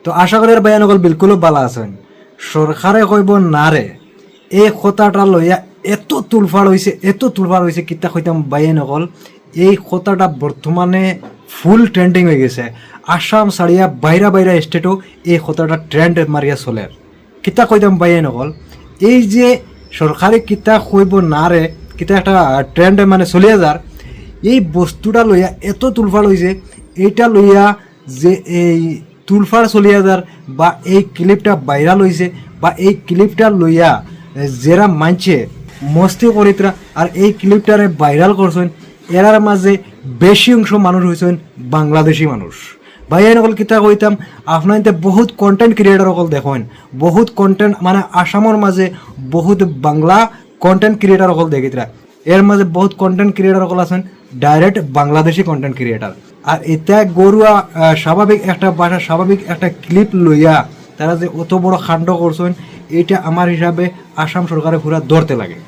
তো আশা করি ভাইয়ানকল বিলকুলও বালা আছেন। সরকারে কইব না রে, এই কথাটা লইয়া এত তুলফাড় হয়েছে কিতা কইতাম ভাইয়ানকল। এই কথাটা বর্তমানে ফুল ট্রেন্ডিং হয়ে গেছে। আসাম ছাড়িয়া বাইরা স্টেটও এই কথাটা ট্রেন্ড মারিয়া চলে। কিতা কইতাম ভাইয়ানকল, এই যে সরকারে কিতা কইব না রে, কিতা একটা ট্রেন্ড মানে চলিয়া যার, এই বস্তুটা লইয়া এত তুলফাড় হয়েছে। এইটা লইয়া যে এই তুলফাড় চলিয়া যার বা এই ক্লিপটা ভাইরাল হয়েছে বা এই ক্লিপটা লইয়া যারা মানছে মস্তি করিতরা আর এই ক্লিপটারে ভাইরাল করছেন, এরার মাঝে বেশি অংশ মানুষ হয়েছেন বাংলাদেশি মানুষ। ভাই এনেকল কিতা কইতাম, আপনার বহুত কন্টেন্ট ক্রিয়েটর অকল দেখেন, বহুত কন্টেন্ট মানে আসামের মাঝে বহুত বাংলা কন্টেন্ট ক্রিয়েটর অকল দেখিতরা। এর মাঝে বহুত কন্টেন্ট ক্রিয়েটর অকল আছেন ডাইরেক্ট বাংলাদেশি কন্টেন্ট ক্রিয়েটার। আর এটা গরুয়া স্বাভাবিক একটা ভাষা, স্বাভাবিক একটা ক্লিপ লইয়া তারা যে অত বড় কাণ্ড করছেন, এটা আমার হিসাবে আসাম সরকারে পুরা ধরতে লাগে।